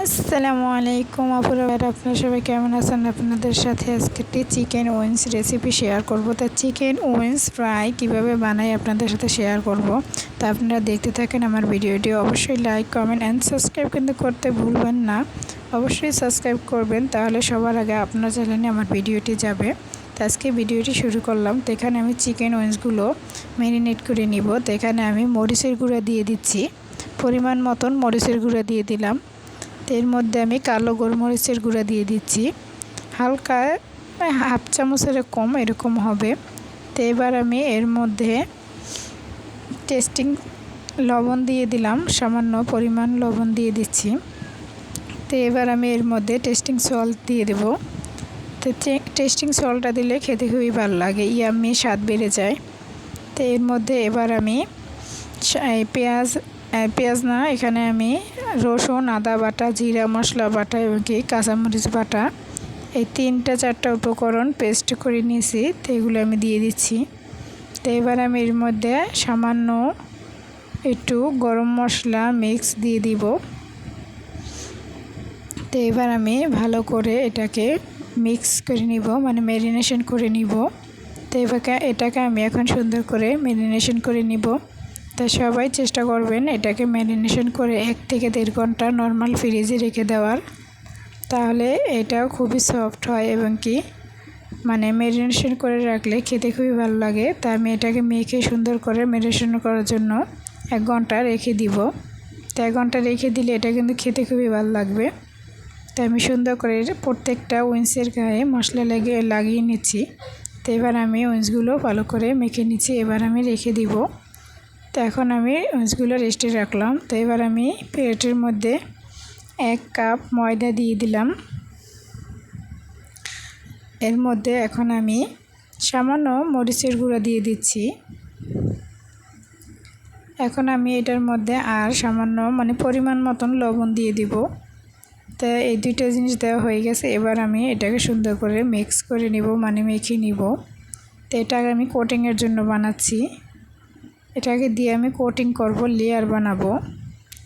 আসসালামু আলাইকুম আপুরা, আপনারা সবাই কেমন আছেন? আপনাদের সাথে আজকে একটি চিকেন উইংস রেসিপি শেয়ার করব। তা চিকেন উইংস ফ্রাই কিভাবে বানাই আপনাদের সাথে শেয়ার করব। তা আপনারা দেখতে থাকেন আমার ভিডিওটি। অবশ্যই লাইক, কমেন্ট অ্যান্ড সাবস্ক্রাইব কিন্তু করতে ভুলবেন না। অবশ্যই সাবস্ক্রাইব করবেন, তাহলে সবার আগে আপনার চ্যানেলে আমার ভিডিওটি যাবে। তো আজকে ভিডিওটি শুরু করলাম। তো এখানে আমি চিকেন উইংসগুলো ম্যারিনেট করে নিব। তো এখানে আমি মরিচের গুঁড়া দিয়ে দিচ্ছি, পরিমাণ মতন মরিচের গুঁড়া দিয়ে দিলাম। এর মধ্যে আমি কালো গোলমরিচের গুঁড়া দিয়ে দিচ্ছি, হালকা হাফ চামচের কম এরকম হবে। তো এবার আমি এর মধ্যে টেস্টিং লবণ দিয়ে দিলাম, সামান্য পরিমাণ লবণ দিয়ে দিচ্ছি। তো এবার আমি এর মধ্যে টেস্টিং সল্ট দিয়ে দেব। তো টেস্টিং সল্টটা দিলে খেতে খুবই ভালো লাগে, ইয়াম্মি স্বাদ বেড়ে যায়। তো এর মধ্যে এবার আমি পেঁয়াজ না, এখানে আমি রসুন, আদা বাটা, জিরা মশলা বাটা এবং কি কাঁচামরিচ বাটা, এই 3-4টা উপকরণ পেস্ট করে নিয়েছি। তো এগুলো আমি দিয়ে দিচ্ছি। তো এবার আমি এর মধ্যে সামান্য একটু গরম মশলা মিক্স দিয়ে দিব। তো এবার আমি ভালো করে এটাকে মিক্স করে নিব, মানে ম্যারিনেশন করে নিব। তো এটাকে আমি এখন সুন্দর করে ম্যারিনেশন করে নিব। তাই সবাই চেষ্টা করবেন এটাকে ম্যারিনেশন করে 1 থেকে 1.5 ঘন্টা নর্মাল ফ্রিজে রেখে দেওয়ার, তাহলে এটাও খুবই সফট হয় এবং কি মানে ম্যারিনেশন করে রাখলে খেতে খুবই ভালো লাগে। তাই আমি এটাকে মেখে সুন্দর করে ম্যারিনেশন করার জন্য 1 ঘন্টা রেখে দিব। তো 1 ঘন্টা রেখে দিলে এটা কিন্তু খেতে খুবই ভালো লাগবে। তাই আমি সুন্দর করে প্রত্যেকটা উইংসের গায়ে মশলা লাগিয়ে নিচ্ছি। তো এবার আমি উইংসগুলো ভালো করে মেখে নিচ্ছি, এবার আমি রেখে দিব। তো এখন আমি উইংসগুলো রেস্টে রাখলাম। তো এবার আমি প্লেটের মধ্যে 1 কাপ ময়দা দিয়ে দিলাম। এর মধ্যে এখন আমি সামান্য মরিচের গুঁড়া দিয়ে দিচ্ছি। এখন আমি এটার মধ্যে আর সামান্য মানে পরিমাণ মতন লবণ দিয়ে দিব। তো এই 2টা জিনিস দেওয়া হয়ে গেছে। এবার আমি এটাকে সুন্দর করে মিক্স করে নিব, মানে মেখে নিব। তো এটাকে আমি কোটিংয়ের জন্য বানাচ্ছি। এটাকে দিয়ে আমি কোটিং করব, লেয়ার বানাবো।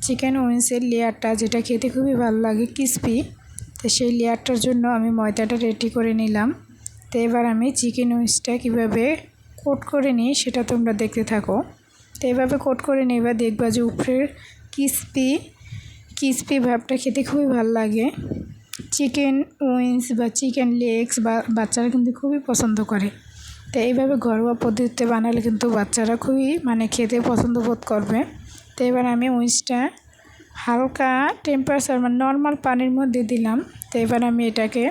চিকেন উইংসের লেয়ারটা যেটা খেতে খুবই ভালো লাগে, ক্রিসপি। তো সেই লেয়ারটার জন্য আমি ময়দাটা রেডি করে নিলাম। তো এবার আমি চিকেন উইংসটা কীভাবে কোট করে নিই সেটা তোমরা দেখতে থাকো। তো এইভাবে কোট করে নিবা, দেখবা যে উপরের ক্রিসপি ভাবটা খেতে খুবই ভালো লাগে। চিকেন উইংস বা চিকেন লেগস বাচ্চারা কিন্তু খুবই পছন্দ করে। তো এইভাবে ঘরোয়া পদ্ধতিতে বানালে কিন্তু বাচ্চারা খুবই মানে খেতে পছন্দ বোধ করবে। তো এবার আমি উইংসটা হালকা টেম্পারেচার মানে নর্মাল পানির মধ্যে দিলাম। তো এবার আমি এটাকে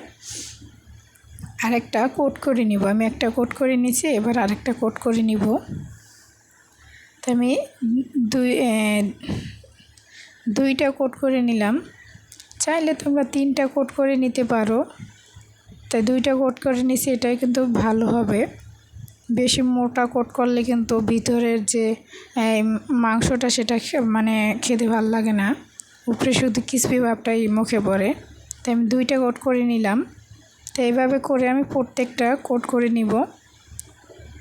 আরেকটা কোট করে নিব। আমি একটা কোট করে নিয়েছি, এবার আরেকটা কোট করে নিব। তো আমি দুইটা কোট করে নিলাম। চাইলে তোমরা 3টা কোট করে নিতে পারো। তাই 2টা কোট করে নিছি, এটাই কিন্তু ভালো হবে। বেশি মোটা কোট করলে কিন্তু ভিতরের যে মাংসটা সেটা মানে খেতে ভালো লাগে না, উপরে শুধু ক্রিসপি ভাবটাই মুখে পড়ে। তাই আমি 2টা কোট করে নিলাম। তো এইভাবে করে আমি প্রত্যেকটা কোট করে নিব।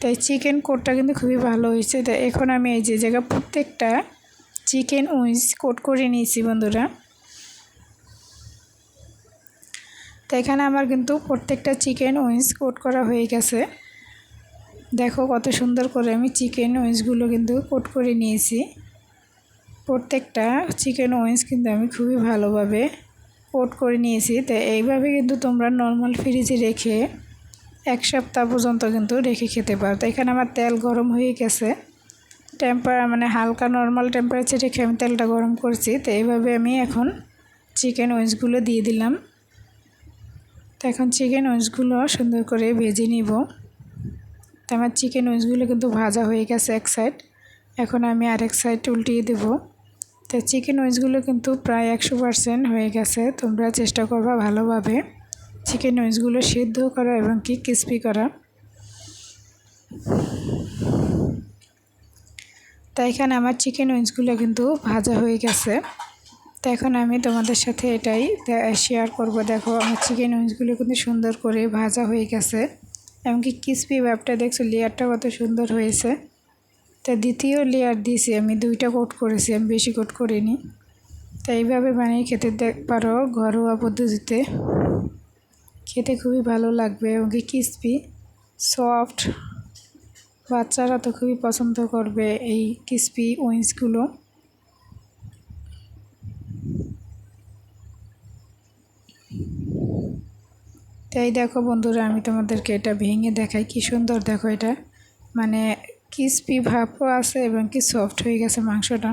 তাই চিকেন কোটটা কিন্তু খুবই ভালো হয়েছে। তাই এখন আমি এই যে জায়গা প্রত্যেকটা চিকেন উইংস কোট করে নিয়েছি বন্ধুরা। তো এখানে আমার কিন্তু প্রত্যেকটা চিকেন উইংস কোট করা হয়ে গেছে। দেখো কত সুন্দর করে আমি চিকেন উইংসগুলো কিন্তু কোট করে নিয়েছি। প্রত্যেকটা চিকেন উইংস কিন্তু আমি খুবই ভালোভাবে কোট করে নিয়েছি। তো এইভাবে কিন্তু তোমরা নর্মাল ফ্রিজে রেখে 1 সপ্তাহ পর্যন্ত কিন্তু রেখে খেতে পারো। তো এখানে আমার তেল গরম হয়ে গেছে, মানে হালকা নর্মাল টেম্পারেচার রেখে আমি তেলটা গরম করছি। তো এইভাবে আমি এখন চিকেন উইংসগুলো দিয়ে দিলাম। তো এখন চিকেন উইংসগুলো সুন্দর করে ভেজে নিব। তো আমার চিকেন উইংসগুলো কিন্তু ভাজা হয়ে গেছে এক সাইড, এখন আমি আরেক সাইড উল্টিয়ে দেব। তো চিকেন উইংসগুলো কিন্তু প্রায় 100% হয়ে গেছে। তোমরা চেষ্টা করবা ভালোভাবে চিকেন উইংসগুলো সিদ্ধ করা এবং কি ক্রিসপি করা। তো এখানে আমার চিকেন উইংসগুলো কিন্তু ভাজা হয়ে গেছে। তো এখন আমি তোমাদের সাথে এটাই শেয়ার করব। দেখো আমার চিকেন উইংসগুলো কিন্তু সুন্দর করে ভাজা হয়ে গেছে, এমনকি ক্রিসপি ভাবটা দেখছো, লেয়ারটা কত সুন্দর হয়েছে। তো দ্বিতীয় লেয়ার দিয়েছি, আমি 2টা কোট করেছি, আমি বেশি কোট করিনি। তো এইভাবে বানিয়ে খেতে পারো ঘরোয়া পদ্ধতিতে, খেতে খুবই ভালো লাগবে এবং ক্রিসপি সফট, বাচ্চারা তো খুবই পছন্দ করবে এই ক্রিসপি উইংসগুলো। তাই দেখো বন্ধুরা, আমি তোমাদেরকে এটা ভেঙে দেখাই, কি সুন্দর দেখো, এটা মানে ক্রিসপি ভাবও আছে এবং কি সফট হয়ে গেছে মাংসটা।